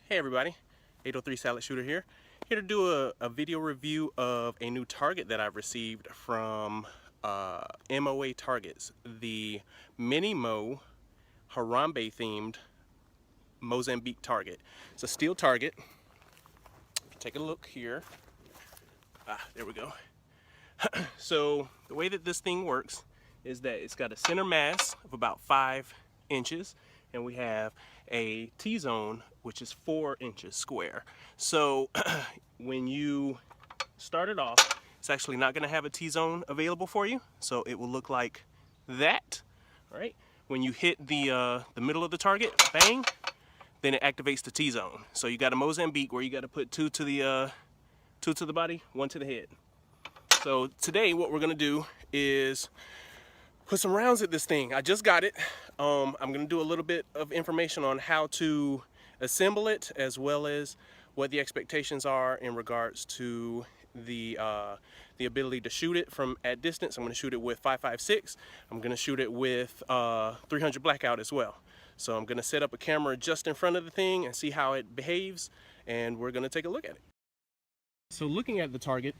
Hey everybody, 803 Salad Shooter here. Here to do a video review of a new target that I've received from MOA Targets, the MINIMO Harambe themed Mozambique target. It's a steel target. Take a look here. There we go. So the way that this thing works is that it's got a center mass of about 5 inches, and we have a T-zone which is 4 inches square. So when you start it off, it's actually not going to have a T-zone available for you, so it will look like that. All right, when you hit the middle of the target, bang, then it activates the T-zone. So you got a Mozambique where you got to put 2 to the body, 1 to the head. So today what we're gonna do is put some rounds at this thing. I just got it. I'm gonna do a little bit of information on how to assemble it, as well as what the expectations are in regards to the ability to shoot it from at distance. I'm gonna shoot it with 5.56. I'm gonna shoot it with 300 blackout as well. So I'm gonna set up a camera just in front of the thing and see how it behaves, and we're gonna take a look at it. So looking at the target,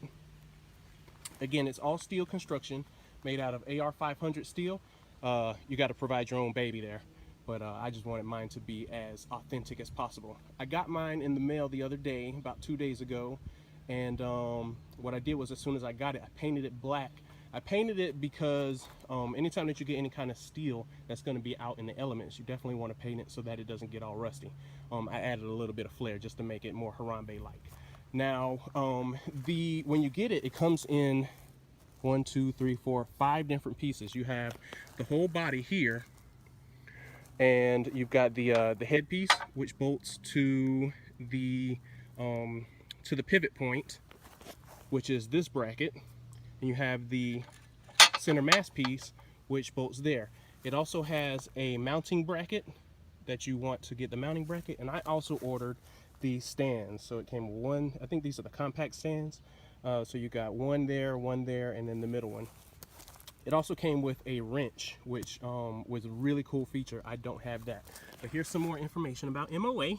again, it's all steel construction made out of AR500 steel. You got to provide your own baby there, but I just wanted mine to be as authentic as possible. I got mine in the mail the other day, about 2 days ago, and what I did was, as soon as I got it, I painted it black. I painted it because anytime that you get any kind of steel that's going to be out in the elements, you definitely want to paint it so that it doesn't get all rusty. I added a little bit of flair just to make it more Harambe-like. Now, when you get it, it comes in 1, 2, 3, 4, 5 different pieces. You have the whole body here, and you've got the headpiece, which bolts to the pivot point, which is this bracket, and you have the center mass piece, which bolts there. It also has a mounting bracket that you want to get the mounting bracket, and I also ordered the stands. So it came with one, I think these are the compact stands. So you got one there, and then the middle one. It also came with a wrench, which was a really cool feature. I don't have that. But here's some more information about MOA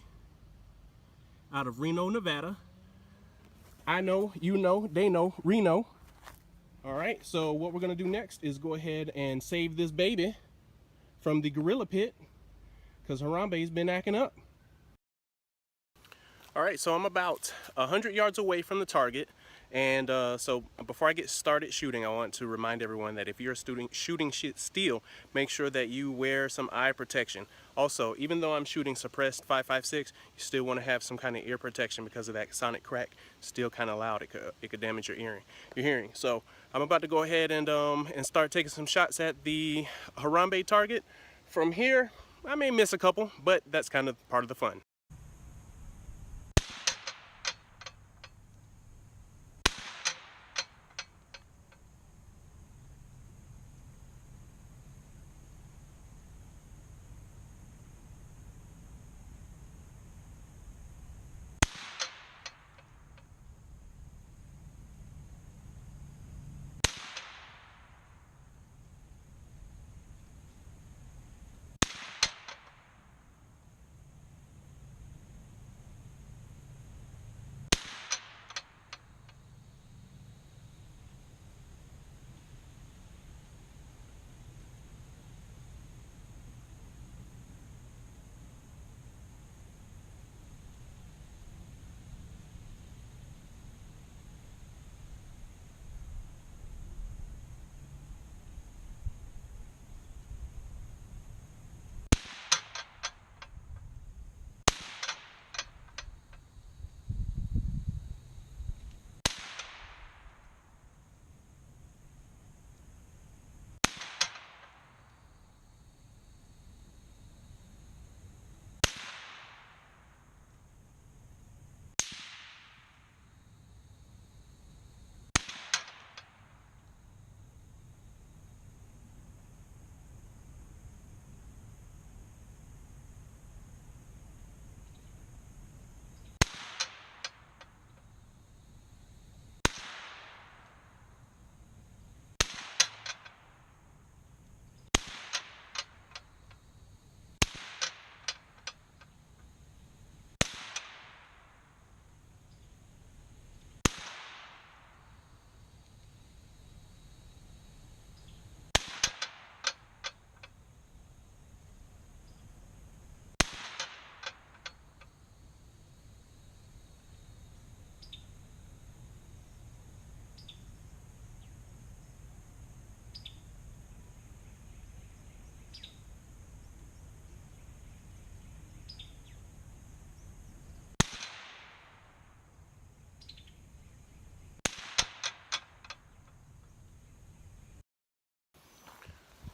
out of Reno, Nevada. I know, you know, they know, Reno. All right, so what we're gonna do next is go ahead and save this baby from the gorilla pit, because Harambe's been acting up. All right, so I'm about 100 yards away from the target, and so before I get started shooting, I want to remind everyone that if you're shooting steel, make sure that you wear some eye protection. Also, even though I'm shooting suppressed 5.56, you still want to have some kind of ear protection because of that sonic crack. Still kind of loud. It could damage your hearing. So I'm about to go ahead and start taking some shots at the Harambe target. From here, I may miss a couple, but that's kind of part of the fun.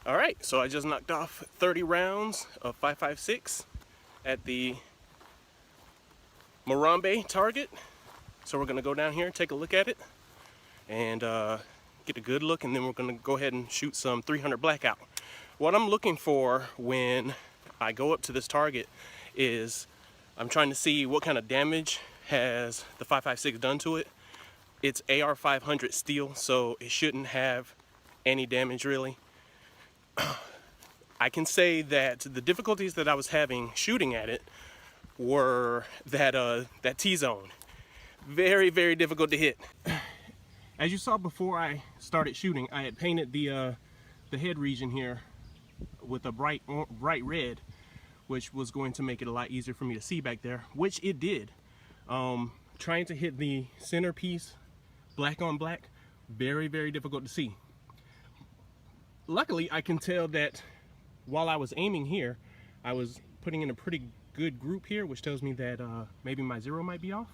All right, so I just knocked off 30 rounds of 5.56 at the MOrambe target. So we're gonna go down here and take a look at it and get a good look, and then we're gonna go ahead and shoot some 300 blackout. What I'm looking for when I go up to this target is I'm trying to see what kind of damage has the 5.56 done to it. It's AR500 steel, so it shouldn't have any damage really. I can say that the difficulties that I was having shooting at it were that T-zone. Very, very difficult to hit. As you saw before I started shooting, I had painted the head region here with a bright red, which was going to make it a lot easier for me to see back there, which it did. Trying to hit the centerpiece black on black, very, very difficult to see. Luckily, I can tell that while I was aiming here, I was putting in a pretty good group here, which tells me that maybe my zero might be off.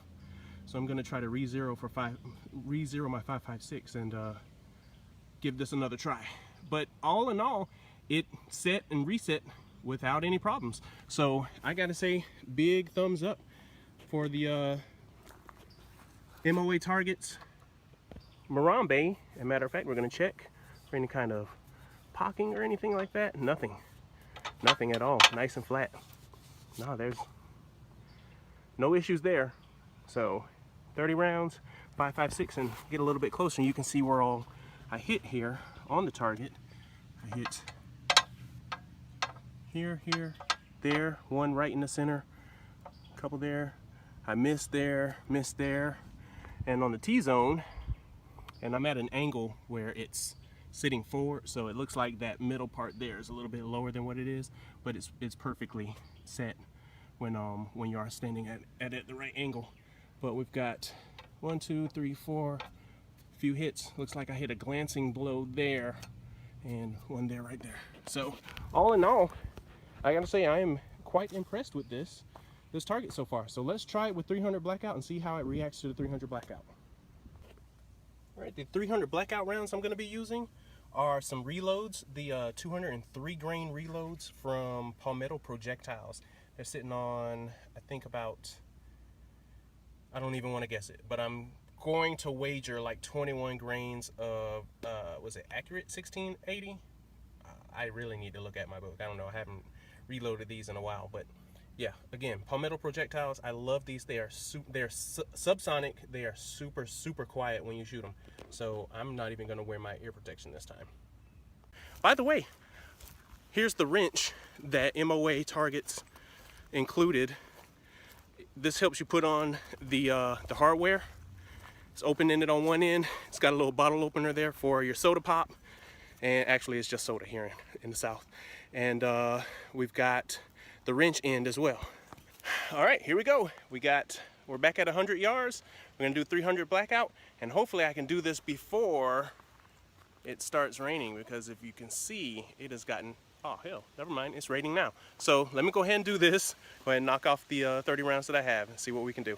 So I'm gonna try to re-zero my 5.56 and give this another try. But all in all, it set and reset without any problems. So I gotta say, big thumbs up for the MOA Targets MOrambe. As a matter of fact, we're gonna check for any kind of pocking or anything like that. Nothing at all, nice and flat. No, there's no issues there. So 30 rounds, 5.56, and get a little bit closer and you can see where all I hit here on the target. I hit here, there, one right in the center, a couple there. I missed there, and on the T-zone, and I'm at an angle where it's sitting forward, so it looks like that middle part there is a little bit lower than what it is, but it's perfectly set when you are standing at the right angle. But we've got 1, 2, 3, 4, few hits. Looks like I hit a glancing blow there and one there right there. So all in all, I gotta say I am quite impressed with this target so far. So let's try it with 300 blackout and see how it reacts to the 300 blackout. All right, the 300 blackout rounds I'm gonna be using are some reloads, the 203 grain reloads from Palmetto Projectiles. They're sitting on, I think about, I don't even want to guess it, but I'm going to wager like 21 grains of, was it accurate 1680? I really need to look at my book. I don't know, I haven't reloaded these in a while, but yeah, again, Palmetto Projectiles, I love these. They're subsonic. They are super, super quiet when you shoot them. So I'm not even gonna wear my ear protection this time. By the way, here's the wrench that MOA Targets included. This helps you put on the hardware. It's open-ended on one end. It's got a little bottle opener there for your soda pop. And actually it's just soda here in the South. And we've got the wrench end as well. All right, here we go. We're back at 100 yards. We're gonna do 300 blackout, and hopefully I can do this before it starts raining, because if you can see, it has gotten, oh hell, never mind, it's raining now. So let me go ahead and do this. Go ahead and knock off the 30 rounds that I have and see what we can do.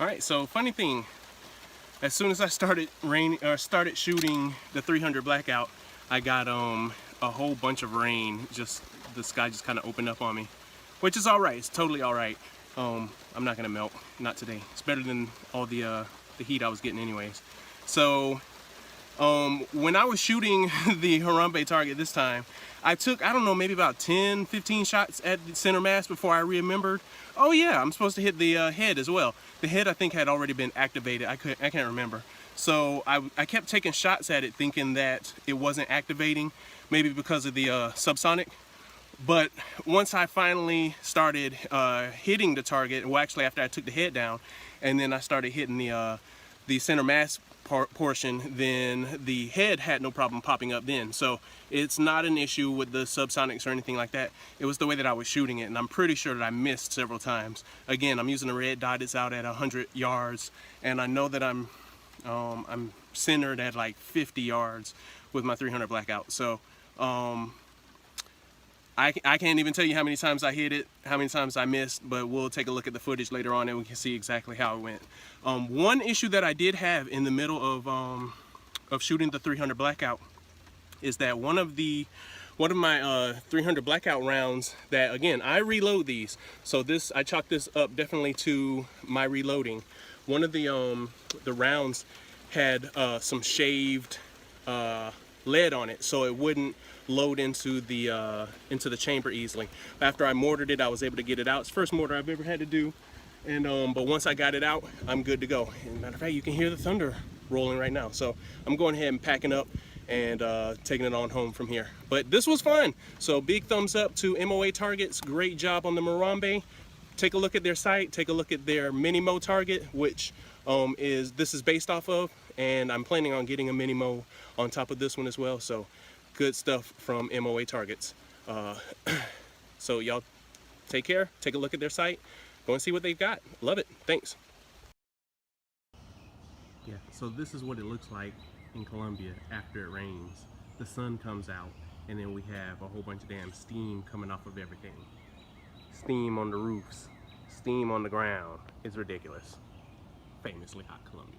All right, so funny thing, as soon as I started shooting the 300 blackout, I got a whole bunch of rain. Just the sky just kind of opened up on me, which is all right. It's totally all right. I'm not gonna melt, not today. It's better than all the heat I was getting anyways. So when I was shooting the Harambe target this time, I took, I don't know, maybe about 10-15 shots at the center mass before I remembered, oh yeah, I'm supposed to hit the head as well. The head, I think, had already been activated. I can't remember. So I kept taking shots at it thinking that it wasn't activating, maybe because of the subsonic. But once I finally started hitting the target, well, actually after I took the head down, and then I started hitting the center mass portion, then the head had no problem popping up then. So it's not an issue with the subsonics or anything like that. It was the way that I was shooting it, and I'm pretty sure that I missed several times. Again, I'm using a red dot. It's out at 100 yards, and I know that I'm centered at like 50 yards with my 300 blackout. So I can't even tell you how many times I hit it, how many times I missed, but we'll take a look at the footage later on and we can see exactly how it went. One issue that I did have in the middle of shooting the 300 blackout is that one of my 300 blackout rounds, that again, I reload these, so this, I chalk this up definitely to my reloading. One of the rounds had some shaved lead on it, so it wouldn't load into the chamber easily. After I mortared it, I was able to get it out. It's the first mortar I've ever had to do, and but once I got it out, I'm good to go. And matter of fact, you can hear the thunder rolling right now. So I'm going ahead and packing up and taking it on home from here. But this was fun. So big thumbs up to MOA Targets. Great job on the MOrambe. Take a look at their site. Take a look at their MINIMO target, which this is based off of, and I'm planning on getting a MINIMO on top of this one as well. So good stuff from MOA Targets. So y'all take care, take a look at their site, go and see what they've got. Love it. Thanks. Yeah, so this is what it looks like in Colombia after it rains. The sun comes out, and then we have a whole bunch of damn steam coming off of everything. Steam on the roofs, steam on the ground. It's ridiculous. Famously hot Colombia.